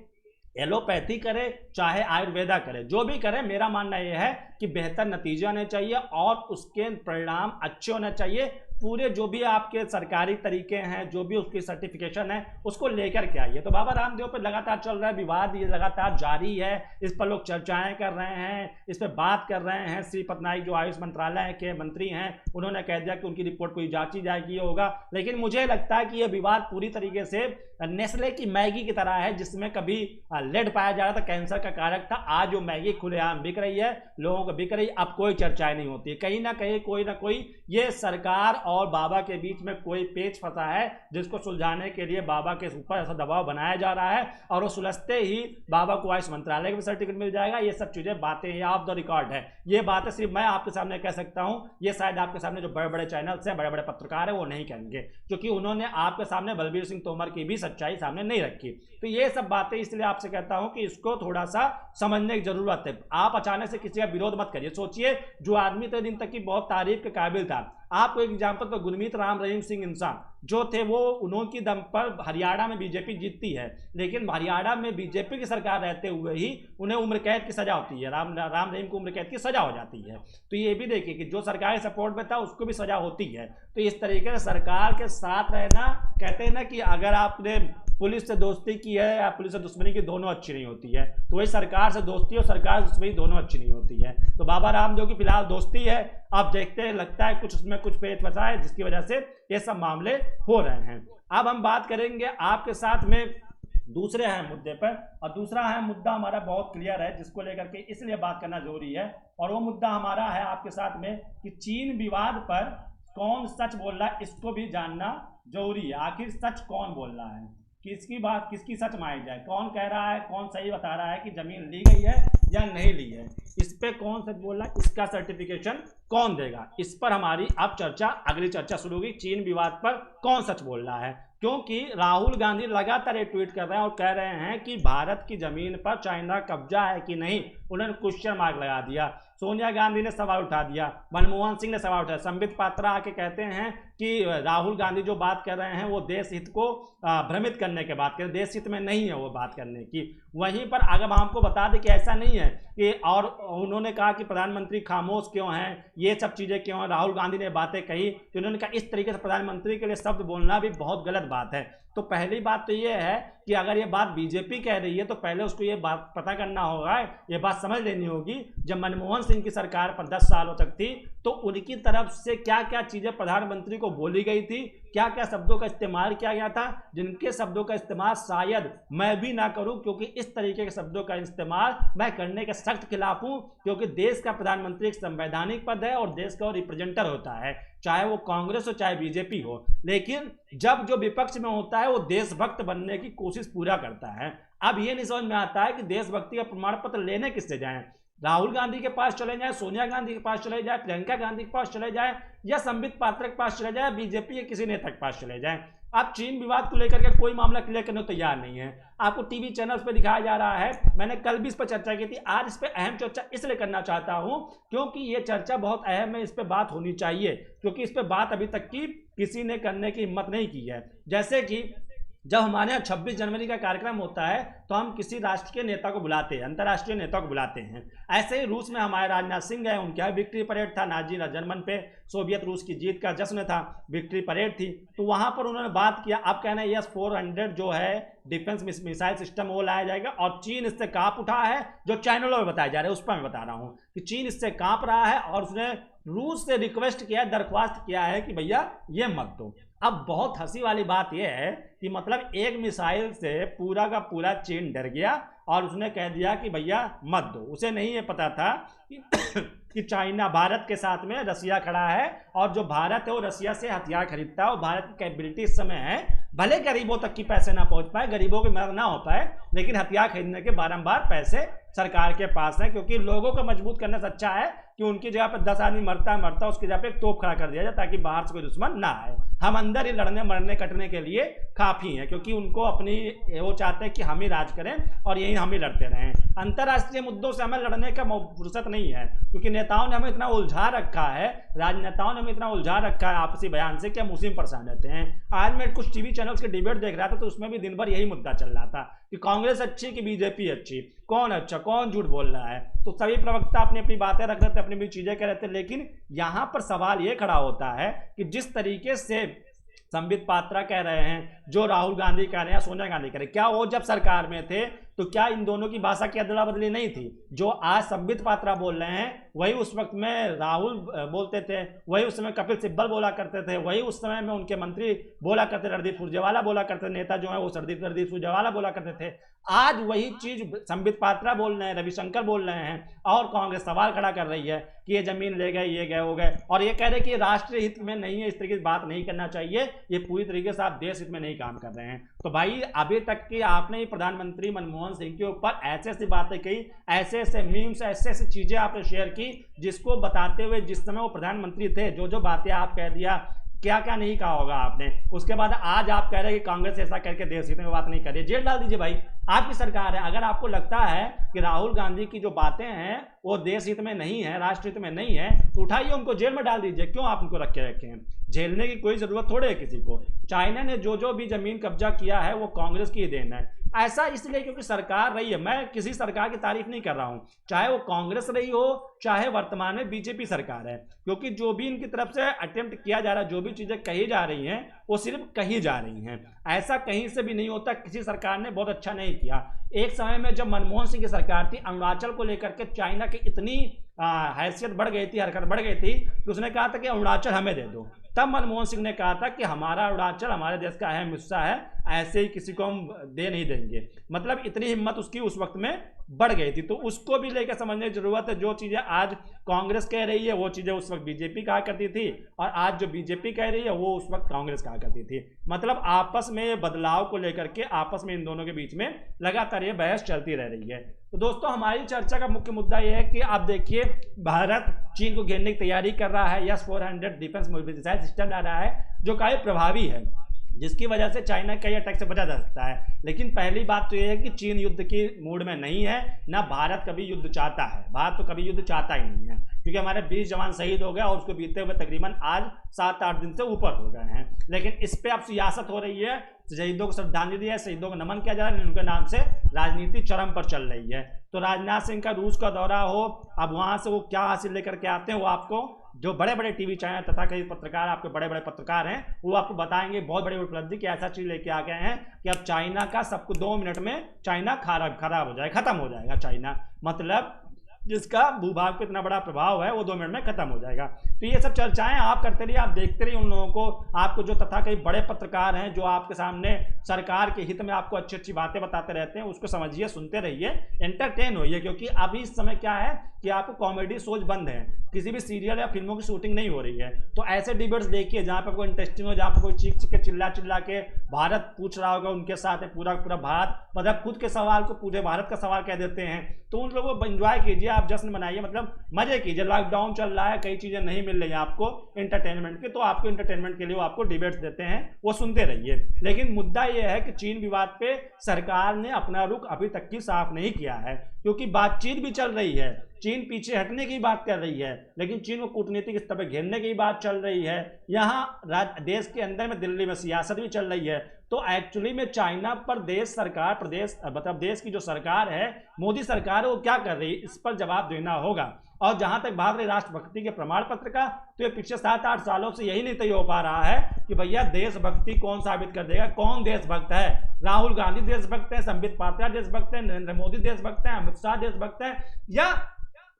एलोपैथी करे चाहे आयुर्वेदा करे, जो भी करे, मेरा मानना यह है कि बेहतर नतीजे आने चाहिए और उसके परिणाम अच्छे होने चाहिए। पूरे जो भी आपके सरकारी तरीके हैं, जो भी उसकी सर्टिफिकेशन है, उसको लेकर के आइए। तो बाबा रामदेव पर लगातार चल रहा है विवाद, ये लगातार जारी है, इस पर लोग चर्चाएं कर रहे हैं, इस पर बात कर रहे हैं। श्री पटनायक जो आयुष मंत्रालय के मंत्री हैं, उन्होंने कह दिया कि उनकी रिपोर्ट कोई जांची जाएगी, ये होगा। लेकिन मुझे लगता है कि यह विवाद पूरी तरीके से नेस्ले की मैगी की तरह है, जिसमें कभी लेड पाया जा रहा था, कैंसर का कारक था। आज वो मैगी खुलेआम बिक रही है, लोगों को बिक रही है, अब कोई चर्चाएं नहीं होती है। कहीं ना कहीं कोई ना कोई ये सरकार और बाबा के बीच में कोई पेच फंसा है जिसको सुलझाने के लिए बाबा के ऊपर ऐसा दबाव बनाया जा रहा है, और वो सुलझते ही बाबा को आयुष मंत्रालय का भी सर्टिफिकेट मिल जाएगा। ये सब चीजें बातें ये ऑफ द रिकॉर्ड है, ये बातें सिर्फ मैं आपके सामने कह सकता हूं, ये शायद आपके सामने जो बड़े बड़े चैनल्स हैं, बड़े बड़े पत्रकार हैं, वो नहीं कहेंगे, क्योंकि उन्होंने आपके सामने बलबीर सिंह तोमर की भी सच्चाई सामने नहीं रखी। तो ये सब बातें इसलिए आपसे कहता हूं कि इसको थोड़ा सा समझने की जरूरत है। आप अचानक से किसी का विरोध मत करिए। सोचिए, जो आदमी तो दिन तक की बहुत तारीफ के काबिल था, आपको एक एग्जाम्पल तो गुरमीत राम रहीम सिंह इंसान जो थे, वो उन्होंने दम पर हरियाणा में बीजेपी जीतती है, लेकिन हरियाणा में बीजेपी की सरकार रहते हुए ही उन्हें उम्र कैद की सजा होती है। राम रहीम को उम्र कैद की सजा हो जाती है। तो ये भी देखिए कि जो सरकारी सपोर्ट में था उसको भी सजा होती है। तो इस तरीके से सरकार के साथ रहना, कहते हैं ना कि अगर आपने पुलिस से दोस्ती की है या पुलिस से दुश्मनी की, दोनों अच्छी नहीं होती है। तो वही सरकार से दोस्ती और सरकार से दुश्मनी दोनों अच्छी नहीं होती है। तो बाबा रामदेव की फिलहाल दोस्ती है, आप देखते हैं, लगता है कुछ उसमें कुछ पेच फंसा है जिसकी वजह से ये सब मामले हो रहे हैं। अब हम बात करेंगे आपके साथ में दूसरे अहम मुद्दे पर, और दूसरा अहम मुद्दा हमारा बहुत क्लियर है जिसको लेकर के इसलिए बात करना जरूरी है, और वो मुद्दा हमारा है आपके साथ में कि चीन विवाद पर कौन सच बोल रहा है, इसको भी जानना जरूरी है। आखिर सच कौन बोल रहा है, किसकी बात, किसकी सच मानी जाए, कौन कह रहा है, कौन सही बता रहा है कि जमीन ली गई है या नहीं ली है, इस पे कौन सच बोल रहा है, इसका सर्टिफिकेशन कौन देगा, इस पर हमारी अब चर्चा, अगली चर्चा शुरू होगी। चीन विवाद पर कौन सच बोल रहा है, क्योंकि राहुल गांधी लगातार ये ट्वीट कर रहे हैं और कह रहे हैं कि भारत की जमीन पर चाइना कब्जा है कि नहीं, उन्होंने क्वेश्चन मार्क लगा दिया। सोनिया गांधी ने सवाल उठा दिया, मनमोहन सिंह ने सवाल उठाया, संबित पात्रा आके कहते हैं कि राहुल गांधी जो बात कर रहे हैं वो देश हित को भ्रमित करने के बात करें, देश हित में नहीं है वो बात करने की। वहीं पर अगर हम आपको बता दें कि ऐसा नहीं है कि, और उन्होंने कहा कि प्रधानमंत्री खामोश क्यों हैं, ये सब चीज़ें क्यों हैं, राहुल गांधी ने बातें कही तो उन्होंने कहा इस तरीके से प्रधानमंत्री के लिए शब्द बोलना भी बहुत गलत बात है। तो पहली बात तो ये है कि अगर ये बात बीजेपी कह रही है तो पहले उसको ये बात पता करना होगा, ये बात समझ लेनी होगी, जब मनमोहन सिंह की सरकार पर 10 सालों तक थी तो उनकी तरफ से क्या क्या चीज़ें प्रधानमंत्री को बोली गई थी, क्या क्या शब्दों का इस्तेमाल किया गया था, जिनके शब्दों का इस्तेमाल शायद मैं भी ना करूं, क्योंकि इस तरीके के शब्दों का इस्तेमाल मैं करने के सख्त खिलाफ हूं, क्योंकि देश का प्रधानमंत्री एक संवैधानिक पद है और देश का रिप्रेजेंटर होता है, चाहे वो कांग्रेस हो चाहे बीजेपी हो। लेकिन जब जो विपक्ष में होता है वो देशभक्त बनने की कोशिश पूरा करता है। अब ये नहीं समझ में आता है कि देशभक्ति का प्रमाण पत्र लेने किससे जाएं, राहुल गांधी के पास चले जाए, सोनिया गांधी के पास चले जाए, प्रियंका गांधी के पास चले जाए, या संबित पात्रा के पास चले जाए, बीजेपी के किसी नेता के पास चले जाए। आप चीन विवाद को लेकर के कोई मामला क्लियर करने को तैयार नहीं है। आपको टीवी चैनल्स पे दिखाया जा रहा है, मैंने कल भी इस पर चर्चा की थी, आज इस पर अहम चर्चा इसलिए करना चाहता हूं क्योंकि ये चर्चा बहुत अहम है, इस पर बात होनी चाहिए, क्योंकि इस पर बात अभी तक की किसी ने करने की हिम्मत नहीं की है। जैसे कि जब हमारे यहाँ 26 जनवरी का कार्यक्रम होता है तो हम किसी राष्ट्र के नेता को बुलाते हैं, अंतर्राष्ट्रीय नेता को बुलाते हैं। ऐसे ही रूस में हमारे राजनाथ सिंह गए, उनके यहाँ विक्ट्री परेड था, नाजी जर्मन पे सोवियत रूस की जीत का जश्न था, विक्ट्री परेड थी, तो वहाँ पर उन्होंने बात किया। अब कहना है यस 400 जो है डिफेंस मिसाइल सिस्टम वो लाया जाएगा, और चीन इससे कांप उठा है, जो चैनलों में बताया जा रहा है उस पर मैं बता रहा हूँ कि चीन इससे कांप रहा है और उसने रूस से रिक्वेस्ट किया है, दरख्वास्त किया है कि भैया ये मत दो। अब बहुत हंसी वाली बात यह है कि मतलब एक मिसाइल से पूरा का पूरा चीन डर गया और उसने कह दिया कि भैया मत दो। उसे नहीं ये पता था कि चाइना, भारत के साथ में रसिया खड़ा है, और जो भारत है वो रसिया से हथियार खरीदता है, और भारत की कैपेबिलिटी इस समय है, भले गरीबों तक की पैसे ना पहुंच पाए, गरीबों की मदद ना हो पाए, लेकिन हथियार खरीदने के बारंबार पैसे सरकार के पास है, क्योंकि लोगों को मजबूत करने से अच्छा है कि उनकी जगह पर 10 आदमी मरता उसकी जगह पे एक तोप खड़ा कर दिया जाए ताकि बाहर से कोई दुश्मन ना आए। हम अंदर ही लड़ने मरने कटने के लिए काफ़ी हैं, क्योंकि उनको अपनी वो चाहते हैं कि हम ही राज करें और यही हम ही लड़ते रहें। अंतर्राष्ट्रीय मुद्दों से हमें लड़ने का फुर्सत नहीं है, क्योंकि नेताओं ने हमें इतना उलझा रखा है, राजनेताओं ने हमें इतना उलझा रखा है आपसी बयान से कि हम उसी में परेशान रहते हैं। आज मैं कुछ टीवी चैनल्स के डिबेट देख रहा था तो उसमें भी दिन भर यही मुद्दा चल रहा था कि कांग्रेस अच्छी कि बीजेपी अच्छी, कौन अच्छा, कौन झूठ बोल रहा है। तो सभी प्रवक्ता अपनी अपनी बातें रख रहे थे, अपनी अपनी चीजें कह रहे थे, लेकिन यहाँ पर सवाल ये खड़ा होता है कि जिस तरीके से संबित पात्रा कह रहे हैं, जो राहुल गांधी कह रहे हैं, सोनिया गांधी कह रहे हैं, क्या वो जब सरकार में थे तो क्या इन दोनों की भाषा की अदला बदली नहीं थी? जो आज संबित पात्रा बोल रहे हैं वही उस वक्त में राहुल बोलते थे, वही उस समय कपिल सिब्बल बोला करते थे, वही उस समय में उनके मंत्री बोला करते, रणदीप सुरजेवाला बोला करते, नेता जो है वो रणदीप सुरजेवाला बोला करते थे। आज वही चीज संबित पात्रा बोल रहे हैं, रविशंकर बोल रहे हैं, और कांग्रेस सवाल खड़ा कर रही है कि ये जमीन ले गए, ये गए हो गए, और ये कह रहे कि राष्ट्रीय हित में नहीं है, इस तरीके की बात नहीं करना चाहिए, ये पूरी तरीके से आप देश हित में नहीं काम कर रहे हैं। तो भाई अभी तक की आपने ही प्रधानमंत्री मनमोहन सिंह के ऊपर ऐसे ऐसी बातें कही, ऐसे ऐसे मीम्स, ऐसे ऐसी चीजें आपने शेयर की, जिसको बताते हुए जिस समय वो प्रधानमंत्री थे जो जो बातें आप कह दिया, क्या क्या नहीं कहा होगा आपने। उसके बाद आज आप कह रहे हैं कि कांग्रेस ऐसा करके देश हित में बात नहीं कर रही, जेल डाल दीजिए भाई, आपकी सरकार है। अगर आपको लगता है कि राहुल गांधी की जो बातें हैं वो देश हित में नहीं है, राष्ट्र हित में नहीं है, तो उठाइए उनको जेल में डाल दीजिए। क्यों आप उनको रखे हैं? झेलने की कोई जरूरत थोड़े है किसी को। चाइना ने जो जो भी जमीन कब्जा किया है वो कांग्रेस की देन है। ऐसा इसलिए क्योंकि सरकार रही है, मैं किसी सरकार की तारीफ नहीं कर रहा हूं, चाहे वो कांग्रेस रही हो चाहे वर्तमान में बीजेपी सरकार है, क्योंकि जो भी इनकी तरफ से अटेम्प्ट किया जा रहा है, जो भी चीजें कही जा रही हैं वो सिर्फ कही जा रही हैं, ऐसा कहीं से भी नहीं होता। किसी सरकार ने बहुत अच्छा नहीं किया। एक समय में जब मनमोहन सिंह की सरकार थी, अरुणाचल को लेकर के चाइना की इतनी हैसियत बढ़ गई थी, हरकत बढ़ गई थी, तो उसने कहा था कि अरुणाचल हमें दे दो। तब मनमोहन सिंह ने कहा था कि हमारा अरुणाचल हमारे देश का अहम हिस्सा है, ऐसे ही किसी को हम दे नहीं देंगे। मतलब इतनी हिम्मत उसकी उस वक्त में बढ़ गई थी। तो उसको भी लेकर समझने की जरूरत है। जो चीजें आज कांग्रेस कह रही है वो चीजें उस वक्त बीजेपी कहा करती थी, और आज जो बीजेपी कह रही है वो उस वक्त कांग्रेस कहा करती थी। मतलब आपस में बदलाव को लेकर के आपस में इन दोनों के बीच में लगातार ये बहस चलती रह रही है। तो दोस्तों हमारी चर्चा का मुख्य मुद्दा यह है कि आप देखिए, भारत चीन को घेरने की तैयारी कर रहा है, S-400 डिफेंस मोबिलाइजेशन सिस्टम ला रहा है जो काफी प्रभावी है, जिसकी वजह से चाइना के अटैक से बचा जा सकता है। लेकिन पहली बात तो यह है कि चीन युद्ध की मूड में नहीं है, ना भारत कभी युद्ध चाहता है। भारत तो कभी युद्ध चाहता ही नहीं है, क्योंकि हमारे 20 जवान शहीद हो गए और उसको बीते हुए तकरीबन आज 7-8 दिन से ऊपर हो गए हैं। लेकिन इस पे अब सियासत हो रही है, शहीदों को श्रद्धांजलि है, शहीदों को नमन किया जा रहा है, उनके नाम से राजनीति चरम पर चल रही है। तो राजनाथ सिंह का रूस का दौरा हो, अब वहां से वो क्या हासिल लेकर के आते हैं वो आपको जो बड़े बड़े टीवी चैनल तथा कई पत्रकार, आपके बड़े बड़े पत्रकार हैं, वो आपको बताएंगे बहुत बड़ी उपलब्धि की ऐसा चीज लेके आ गए हैं कि अब चाइना का सबको 2 मिनट में चाइना खराब हो जाएगा, खत्म हो जाएगा चाइना। मतलब जिसका भूभाग पे इतना बड़ा प्रभाव है वो 2 मिनट में खत्म हो जाएगा। तो ये सब चर्चाएं आप करते रहिए, आप देखते रहिए उन लोगों को, आपको जो तथा कई बड़े पत्रकार हैं जो आपके सामने सरकार के हित में आपको अच्छी अच्छी बातें बताते रहते हैं, उसको समझिए, सुनते रहिए, एंटरटेन होइए। क्योंकि अभी इस समय क्या है कि आपको कॉमेडी शोज बंद है, किसी भी सीरियल या फिल्मों की शूटिंग नहीं हो रही है। तो ऐसे डिबेट्स देखिए जहाँ पर कोई इंटरेस्टिंग हो, जहाँ पर कोई चीख चीख के चिल्ला चिल्ला के भारत पूछ रहा होगा, उनके साथ है पूरा पूरा भारत, मतलब खुद के सवाल को पूरे भारत का सवाल कह देते हैं। तो उन लोगों को एंजॉय कीजिए, आप जश्न मनाइए, मतलब मजे कीजिए। लॉकडाउन चल रहा है, कई चीजें नहीं मिल रही हैं आपको एंटरटेनमेंट की, तो आपको एंटरटेनमेंट के लिए वो आपको डिबेट्स देते हैं, वो सुनते रहिए। लेकिन मुद्दा यह है कि चीन विवाद पे सरकार ने अपना रुख अभी तक की साफ नहीं किया है, क्योंकि बातचीत भी चल रही है, चीन पीछे हटने की बात कर रही है, लेकिन चीन को कूटनीतिक स्तर पर घेरने की बात चल रही है। यहाँ देश के अंदर में दिल्ली में सियासत भी चल रही है। तो एक्चुअली में चाइना पर देश की जो सरकार है, मोदी सरकार है, वो क्या कर रही है, इस पर जवाब देना होगा। और जहां तक बात रही राष्ट्रभक्ति के प्रमाण पत्र का, तो ये पिछले 7-8 सालों से यही नहीं तय हो पा रहा है कि भैया देशभक्ति कौन साबित कर देगा, कौन देशभक्त है। राहुल गांधी देशभक्त है, संबित पात्रा देशभक्त है, नरेंद्र मोदी देशभक्त है, अमित शाह देशभक्त है, या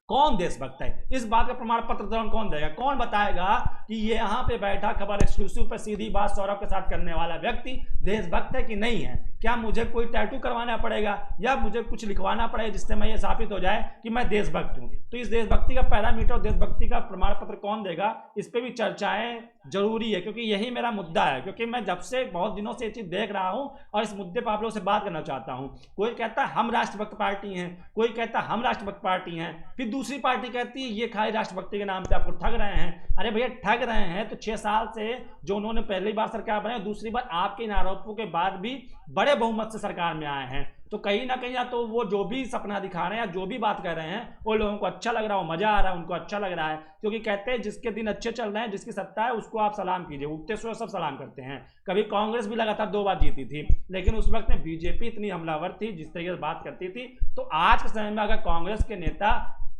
कौन देशभक्त है? इस बात का प्रमाण पत्र कौन देगा? कौन बताएगा कि ये यहाँ पे बैठा खबर एक्सक्लूसिव पर सीधी बात सौरभ के साथ करने वाला व्यक्ति देशभक्त है कि नहीं है? क्या मुझे कोई टैटू करवाना पड़ेगा या मुझे कुछ लिखवाना पड़ेगा जिससे मैं ये साबित हो जाए कि मैं देशभक्त हूं? तो इस देशभक्ति का पैरामीटर, देशभक्ति का प्रमाण पत्र कौन देगा, इस पे भी चर्चाएं जरूरी है, क्योंकि यही मेरा मुद्दा है। क्योंकि मैं जब से बहुत दिनों से ये चीज देख रहा हूं और इस मुद्दे पर आप लोगों से बात करना चाहता हूं। कोई कहता है हम राष्ट्रभक्त पार्टी हैं, कोई कहता है हम राष्ट्रभक्त पार्टी हैं, फिर दूसरी पार्टी कहती है ये खाली राष्ट्रभक्ति के नाम पे आपको ठग रहे हैं। अरे भैया ठग रहे हैं तो 6 साल से जो उन्होंने पहली बार सरकार बनाई, दूसरी बार आपके इन आरोपों के बाद भी बड़े बहुमत से सरकार में आए हैं, तो कहीं ना कहीं या तो वो जो भी सपना दिखा रहे हैं या जो भी बात कर रहे हैं वो लोगों को अच्छा लग रहा है, वो मजा आ रहा है, उनको अच्छा लग रहा है। क्योंकि कहते हैं जिसके दिन अच्छे चल रहे हैं, जिसकी सत्ता है उसको आप सलाम कीजिए, उठते सुबह सब सलाम करते हैं। कभी कांग्रेस भी लगातार 2 बार जीती थी, लेकिन उस वक्त में बीजेपी इतनी हमलावर थी, जिस तरीके से बात करती थी। तो आज के समय में अगर कांग्रेस के नेता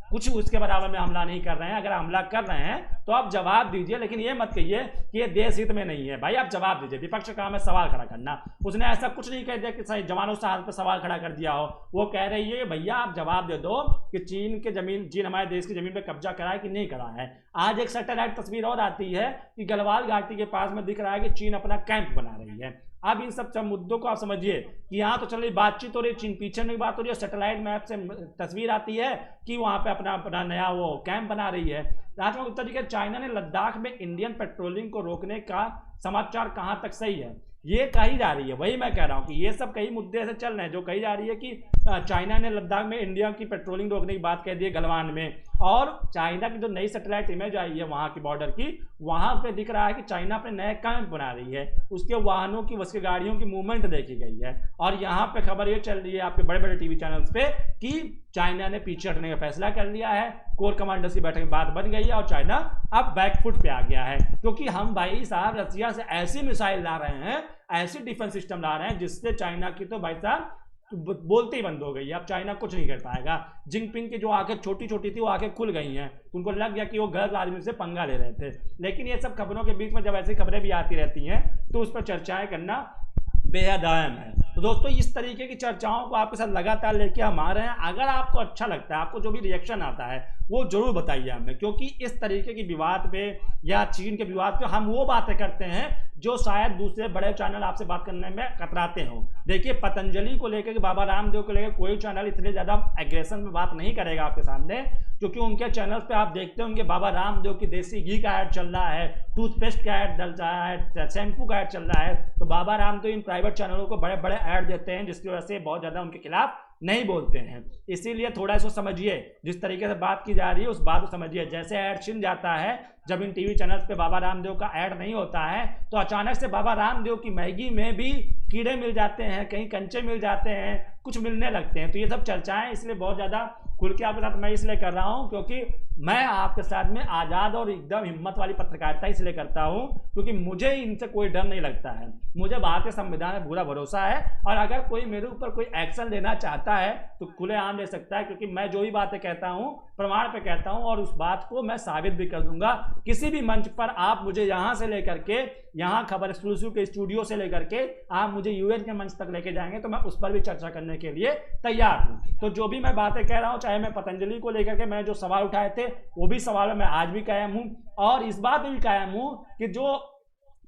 कुछ उसके बराबर में हमला नहीं कर रहे हैं। अगर हमला कर रहे हैं तो आप जवाब दीजिए, लेकिन ये मत कहिए कि ये देश हित में नहीं है। भाई आप जवाब दीजिए, विपक्ष का काम है सवाल खड़ा करना। उसने ऐसा कुछ नहीं कह दिया कि सही जवानों से हाथ पे सवाल खड़ा कर दिया हो। वो कह रही है भैया आप जवाब दे दो कि चीन हमारे देश की जमीन पे कब्जा करा है कि नहीं करा है। आज एक सैटेलाइट तस्वीर और आती है कि गलवान घाटी के पास में दिख रहा है कि चीन अपना कैंप बना रही है। अब इन सब मुद्दों को आप समझिए कि यहाँ तो चलिए बातचीत हो रही है, चीन पीछे में बात हो रही है, सैटेलाइट मैप से तस्वीर आती है कि वहाँ पे अपना नया वो कैंप बना रही है। राजकुमार गुप्ता जी, चाइना ने लद्दाख में इंडियन पेट्रोलिंग को रोकने का समाचार कहाँ तक सही है? ये कही जा रही है, वही मैं कह रहा हूँ कि ये सब कई मुद्दे ऐसे चल रहे हैं जो कही जा रही है कि चाइना ने लद्दाख में इंडिया की पेट्रोलिंग रोकने की बात कह दी है गलवान में। और चाइना की जो नई सैटेलाइट इमेज आई है वहाँ की बॉर्डर की, वहाँ पे दिख रहा है कि चाइना अपने नए कैंप बना रही है, उसके वाहनों की उसके गाड़ियों की मूवमेंट देखी गई है। और यहाँ पे खबर ये चल रही है आपके बड़े बड़े टीवी चैनल्स पे कि चाइना ने पीछे हटने का फैसला कर लिया है, कोर कमांडर्स की बैठक में बात बन गई है और चाइना अब बैकफुट पे आ गया है। क्योंकि हम भाई साहब रसिया से ऐसी मिसाइल ला रहे हैं, ऐसी डिफेंस सिस्टम ला रहे हैं जिससे चाइना की तो भाई साहब बोलते ही बंद हो गई है। अब चाइना कुछ नहीं कर पाएगा। जिनपिंग की जो आंखें छोटी छोटी थी वो आंखें खुल गई हैं, उनको लग गया कि वो गलत आदमी से पंगा ले रहे थे। लेकिन ये सब खबरों के बीच में जब ऐसी खबरें भी आती रहती हैं तो उस पर चर्चाएं करना बेहद अहम है। तो दोस्तों इस तरीके की चर्चाओं को आपके साथ लगातार लेके हम आ रहे हैं। अगर आपको अच्छा लगता है, आपको जो भी रिएक्शन आता है वो जरूर बताइए हमें, क्योंकि इस तरीके की विवाद पे या चीन के विवाद पे हम वो बातें करते हैं जो शायद दूसरे बड़े चैनल आपसे बात करने में कतराते हो। देखिए पतंजलि को लेकर, बाबा रामदेव को लेकर कोई चैनल इतने ज्यादा एग्रेशन में बात नहीं करेगा आपके सामने, क्योंकि उनके चैनल पे आप देखते होंगे बाबा रामदेव की देसी घी का ऐड चल रहा है, टूथपेस्ट का ऐड चल रहा है, शैम्पू का ऐड चल रहा है। तो बाबा रामदेव इन प्राइवेट चैनलों को बड़े बड़े ऐड देते हैं, जिसकी वजह से बहुत ज्यादा उनके खिलाफ नहीं बोलते हैं। इसीलिए थोड़ा इसको समझिए, जिस तरीके से बात की जा रही है उस बात को समझिए। जैसे ऐड छिन जाता है जब इन टीवी चैनल्स पे बाबा रामदेव का ऐड नहीं होता है, तो अचानक से बाबा रामदेव की मैगी में भी कीड़े मिल जाते हैं, कहीं कंचे मिल जाते हैं, कुछ मिलने लगते हैं। तो ये सब चर्चाएं इसलिए बहुत ज़्यादा खुल के आपके साथ मैं इसलिए कर रहा हूं क्योंकि मैं आपके साथ में आज़ाद और एकदम हिम्मत वाली पत्रकारिता इसलिए करता हूं क्योंकि मुझे इनसे कोई डर नहीं लगता है। मुझे भारतीय संविधान में पूरा भरोसा है और अगर कोई मेरे ऊपर कोई एक्शन लेना चाहता है तो खुलेआम ले सकता है, क्योंकि मैं जो भी बातें कहता हूं प्रमाण पे कहता हूं और उस बात को मैं साबित भी कर दूंगा। किसी भी मंच पर आप मुझे यहां से लेकर के, यहां खबर एक्सक्लूसिव के स्टूडियो से लेकर के आप मुझे यूएन के मंच तक लेके जाएंगे तो मैं उस पर भी चर्चा करने के लिए तैयार हूं। तो जो भी मैं बातें कह रहा हूं, चाहे मैं पतंजलि को लेकर के मैं जो सवाल उठाए थे वो भी सवाल में मैं आज भी कायम हूं और इस बात में भी कायम हूं कि जो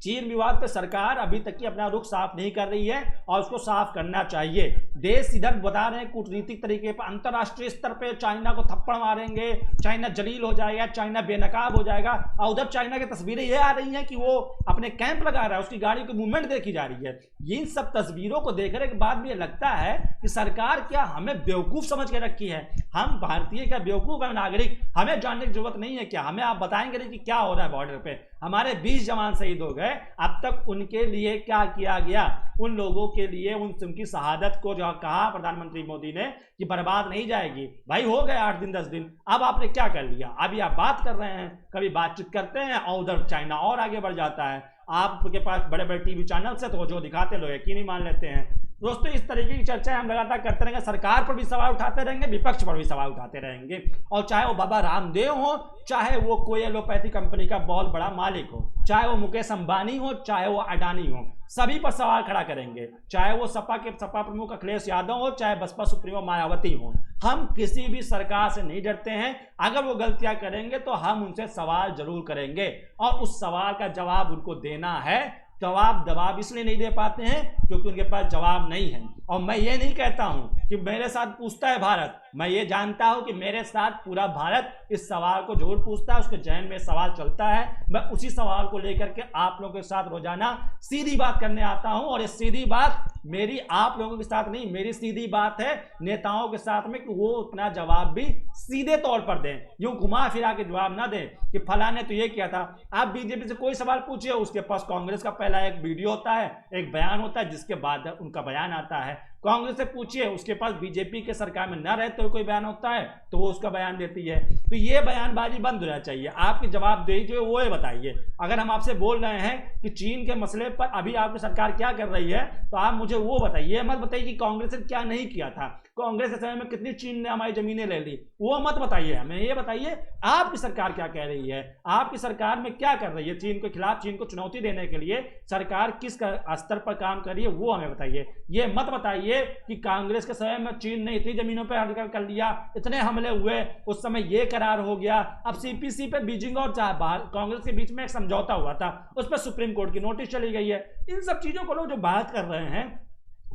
चीन विवाद पे सरकार अभी तक की अपना रुख साफ नहीं कर रही है और उसको साफ करना चाहिए। देश इधर बता रहे हैं कूटनीतिक तरीके पर, अंतर्राष्ट्रीय स्तर पे चाइना को थप्पड़ मारेंगे, चाइना जलील हो जाएगा, चाइना बेनकाब हो जाएगा, और उधर चाइना की तस्वीरें ये आ रही हैं कि वो अपने कैंप लगा रहा है, उसकी गाड़ी की मूवमेंट देखी जा रही है। इन सब तस्वीरों को देखने के बाद भी लगता है कि सरकार क्या हमें बेवकूफ समझ के रखी है? हम भारतीय क्या बेवकूफ है नागरिक? हमें जानने की जरूरत नहीं है क्या? हमें आप बताएंगे नहीं कि क्या हो रहा है बॉर्डर पे? हमारे 20 जवान शहीद हो गए, अब तक उनके लिए क्या किया गया? उन लोगों के लिए उनकी शहादत को जो कहा प्रधानमंत्री मोदी ने कि बर्बाद नहीं जाएगी, भाई हो गए 8 दिन 10 दिन, अब आपने क्या कर लिया? अभी आप बात कर रहे हैं, कभी बातचीत करते हैं और उधर चाइना और आगे बढ़ जाता है। आपके पास बड़े बड़े टीवी चैनल से तो जो दिखाते लोग यकीन नहीं मान लेते हैं। दोस्तों इस तरीके की चर्चाएं हम लगातार करते रहेंगे, सरकार पर भी सवाल उठाते रहेंगे, विपक्ष पर भी सवाल उठाते रहेंगे, और चाहे वो बाबा रामदेव हो, चाहे वो कोई एलोपैथी कंपनी का बहुत बड़ा मालिक हो, चाहे वो मुकेश अंबानी हो, चाहे वो अडानी हो, सभी पर सवाल खड़ा करेंगे। चाहे वो सपा प्रमुख अखिलेश यादव हो, चाहे बसपा सुप्रीमो मायावती हो, हम किसी भी सरकार से नहीं डरते हैं। अगर वो गलतियां करेंगे तो हम उनसे सवाल जरूर करेंगे और उस सवाल का जवाब उनको देना है। जवाब इसलिए नहीं दे पाते हैं क्योंकि उनके पास जवाब नहीं है। और मैं ये नहीं कहता हूं कि मेरे साथ पूछता है भारत, मैं ये जानता हूं कि मेरे साथ पूरा भारत इस सवाल को जरूर पूछता है, उसके जहन में सवाल चलता है। मैं उसी सवाल को लेकर के आप लोगों के साथ रोजाना सीधी बात करने आता हूं और ये सीधी बात मेरी आप लोगों के साथ नहीं, मेरी सीधी बात है नेताओं के साथ में कि वो अपना जवाब भी सीधे तौर पर दें, यूं घुमा फिरा के जवाब ना दें कि फला ने तो ये किया था। आप बीजेपी से कोई सवाल पूछिए, उसके पास कांग्रेस का पहला एक वीडियो होता है, एक बयान होता है, जिसके बाद उनका बयान आता है। कांग्रेस से पूछिए, उसके पास बीजेपी के सरकार में न रहते हुए कोई बयान होता है तो वो उसका बयान देती है। तो ये बयानबाजी बंद होना चाहिए। आपकी जवाबदेही जो है वो ये बताइए। अगर हम आपसे बोल रहे हैं कि चीन के मसले पर अभी आपकी सरकार क्या कर रही है, तो आप मुझे वो बताइए, मत बताइए कि कांग्रेस ने क्या नहीं किया था, कांग्रेस के समय में कितनी चीन ने हमारी जमीनें ले ली, वो मत बताइए हमें। ये बताइए आपकी सरकार क्या कह रही है, आपकी सरकार में क्या कर रही है, चीन के खिलाफ, चीन को चुनौती देने के लिए सरकार किस स्तर पर काम कर रही है, वो हमें बताइए। ये मत बताइए कि कांग्रेस के समय में चीन ने इतनी जमीनों पर अधिकार कर लिया, इतने हमले हुए, उस समय ये करार हो गया। अब सीपीसी पे बीजिंग और कांग्रेस के बीच में एक समझौता हुआ था, उस पर सुप्रीम कोर्ट की नोटिस चली गई है। इन सब चीजों को लोग जो बात कर रहे हैं,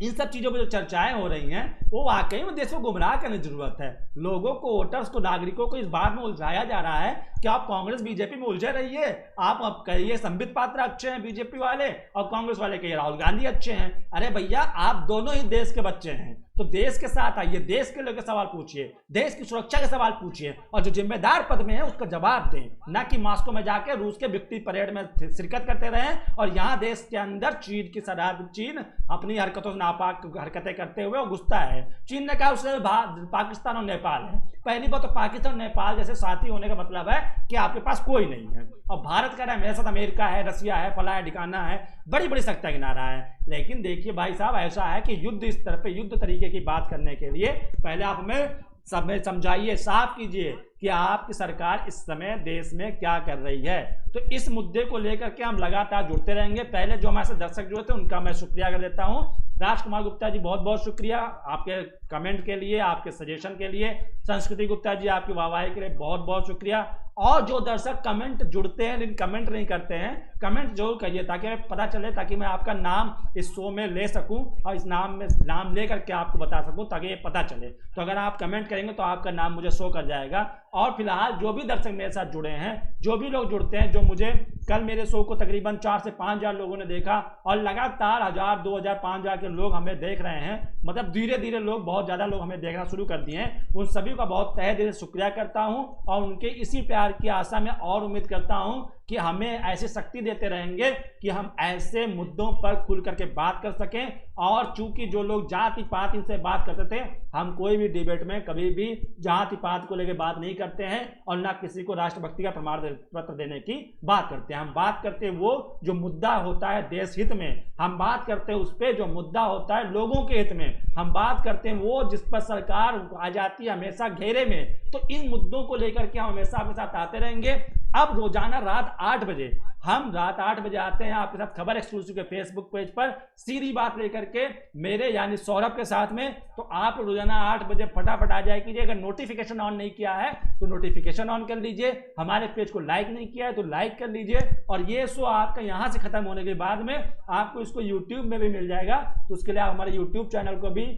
इन सब चीजों पर जो चर्चाएं हो रही हैं, वो वाकई में देश को गुमराह करने की जरूरत है। लोगों को, वोटर्स को, नागरिकों को इस बात में उलझाया जा रहा है कि आप कांग्रेस बीजेपी में उलझे रहिए। आप अब कहिए संबित पात्र अच्छे हैं बीजेपी वाले, और कांग्रेस वाले कहिए राहुल गांधी अच्छे हैं। अरे भैया, आप दोनों ही देश के बच्चे हैं, तो देश के साथ आइए, देश के लोगों के सवाल पूछिए, देश की सुरक्षा के सवाल पूछिए, और जो जिम्मेदार पद में है उसका जवाब दें, ना कि मास्को में जाके रूस के विक्ट्री परेड में शिरकत करते रहें और यहाँ देश के अंदर चीन की सरहद, चीन अपनी हरकतों से नापाक हरकतें करते हुए घुसता है। चीन ने कहा उससे पाकिस्तान और नेपाल है। पहली बात तो पाकिस्तान और नेपाल जैसे साथी होने का मतलब है कि आपके पास कोई नहीं है, और भारत का मेरे साथ अमेरिका है, रसिया है, फला है, ठिकाना है, बड़ी बड़ी शक्तियां गिना रहा है। लेकिन देखिए भाई साहब, ऐसा है कि युद्ध स्तर पे, युद्ध तरीके की बात करने के लिए पहले आप हमें समझाइए, साफ कीजिए कि आपकी सरकार इस समय देश में क्या कर रही है। तो इस मुद्दे को लेकर के हम लगातार जुड़ते रहेंगे। पहले जो हमारे दर्शक जुड़े थे उनका मैं शुक्रिया कर देता हूं। राजकुमार गुप्ता जी, बहुत बहुत शुक्रिया आपके कमेंट के लिए, आपके सजेशन के लिए। संस्कृति गुप्ता जी, आपकी वाहवाही के लिए बहुत बहुत शुक्रिया। और जो दर्शक कमेंट जुड़ते हैं लेकिन कमेंट नहीं करते हैं, कमेंट जरूर करिए ताकि हमें पता चले, ताकि मैं आपका नाम इस शो में ले सकूं और इस नाम ले करके आपको बता सकूं, ताकि ये पता चले। तो अगर आप कमेंट करेंगे तो आपका नाम मुझे शो कर जाएगा। और फिलहाल जो भी दर्शक मेरे साथ जुड़े हैं, जो भी लोग जुड़ते हैं, जो मुझे कल मेरे शो को तकरीबन 4 से 5 हज़ार लोगों ने देखा और लगातार 1000, 2000, 5000 के लोग हमें देख रहे हैं, मतलब धीरे धीरे लोग, बहुत ज़्यादा लोग हमें देखना शुरू कर दिए हैं, उन सभी का बहुत तहे दिल से शुक्रिया करता हूं। और उनके इसी प्यार की आशा में और उम्मीद करता हूं कि हमें ऐसी शक्ति देते रहेंगे कि हम ऐसे मुद्दों पर खुल करके बात कर सकें। और चूंकि जो लोग जाति पात इनसे बात करते थे, हम कोई भी डिबेट में कभी भी जाति पात को लेकर बात नहीं करते हैं और ना किसी को राष्ट्रभक्ति का प्रमाण पत्र देने की बात करते हैं। हम बात करते हैं वो जो मुद्दा होता है देश हित में, हम बात करते हैं उस पर जो मुद्दा होता है लोगों के हित में, हम बात करते हैं वो जिस पर सरकार आ जाती है हमेशा घेरे में। तो इन मुद्दों को लेकर के हम हमेशा आपके साथ आते रहेंगे। अब रोजाना रात 8 बजे हम रात 8 बजे आते हैं आपके साथ खबर एक्सक्लूसिव के फेसबुक पेज पर, सीधी बात लेकर के मेरे यानी सौरभ के साथ में। तो आप रोजाना 8 बजे फटाफट आ जाए कीजिए। अगर नोटिफिकेशन ऑन नहीं किया है तो नोटिफिकेशन ऑन कर लीजिए, हमारे पेज को लाइक नहीं किया है तो लाइक कर लीजिए। और ये शो आपका यहाँ से खत्म होने के बाद में आपको इसको यूट्यूब में भी मिल जाएगा, तो उसके लिए आप हमारे यूट्यूब चैनल को भी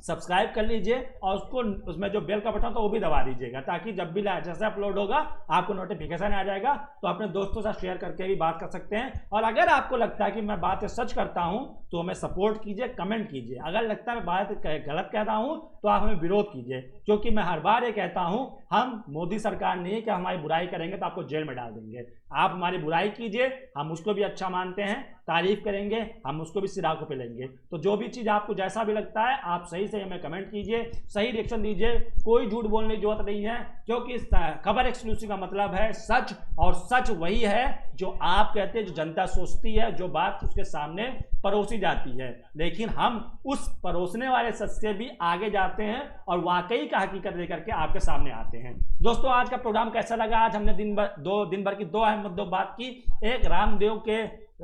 सब्सक्राइब कर लीजिए और उसको, उसमें जो बेल का बटन होता है वो भी दबा दीजिएगा, ताकि जब भी जैसे अपलोड होगा आपको नोटिफिकेशन आ जाएगा। तो अपने दोस्तों से शेयर करके भी बात कर सकते हैं। और अगर आपको लगता है कि मैं बात सच करता हूं तो हमें सपोर्ट कीजिए, कमेंट कीजिए। अगर लगता है मैं बात गलत कहता हूं तो आप हमें विरोध कीजिए, क्योंकि मैं हर बार ये कहता हूं, हम मोदी सरकार नहीं है कि हमारी बुराई करेंगे तो आपको जेल में डाल देंगे। आप हमारी बुराई कीजिए, हम उसको भी अच्छा मानते हैं, तारीफ करेंगे, हम उसको भी सिराकों पे लेंगे। तो जो भी चीज़ आपको जैसा भी लगता है आप सही से हमें कमेंट कीजिए, सही रिएक्शन दीजिए, कोई झूठ बोलने की जरूरत नहीं है, क्योंकि खबर एक्सक्लूसिव का मतलब है सच, और सच वही है जो आप कहते हैं, जो जनता सोचती है, जो बात उसके सामने परोसी जाती है। लेकिन हम उस परोसने वाले सच से भी आगे जाते हैं और वाकई का हकीकत लेकर के आपके सामने आते हैं। दोस्तों, आज का प्रोग्राम कैसा लगा? आज हमने दिन भर की 2 अहम मुद्दों बात की। एक रामदेव के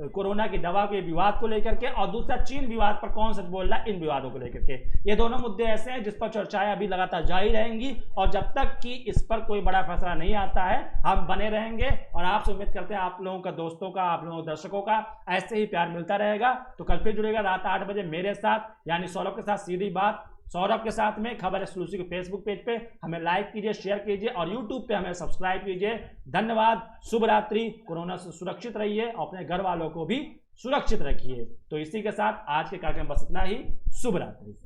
कोरोना की दवा के विवाद को लेकर के, और दूसरा चीन विवाद पर कौन सच बोल रहा है, इन विवादों को लेकर के। ये दोनों मुद्दे ऐसे हैं जिस पर चर्चाएं अभी लगातार जारी रहेंगी, और जब तक कि इस पर कोई बड़ा फैसला नहीं आता है हम बने रहेंगे। और आपसे उम्मीद करते हैं आप लोगों का, दोस्तों का, आप लोगों दर्शकों का ऐसे ही प्यार मिलता रहेगा। तो कल फिर जुड़ेगा रात 8 बजे मेरे साथ, यानी सौरभ के साथ सीधी बात, सौरभ के साथ में खबर एक्सक्लूसिव के फेसबुक पेज पे। हमें लाइक कीजिए, शेयर कीजिए और यूट्यूब पे हमें सब्सक्राइब कीजिए। धन्यवाद, शुभ रात्रि, कोरोना से सुरक्षित रहिए और अपने घर वालों को भी सुरक्षित रखिए। तो इसी के साथ आज के कार्यक्रम बस इतना ही। शुभ रात्रि।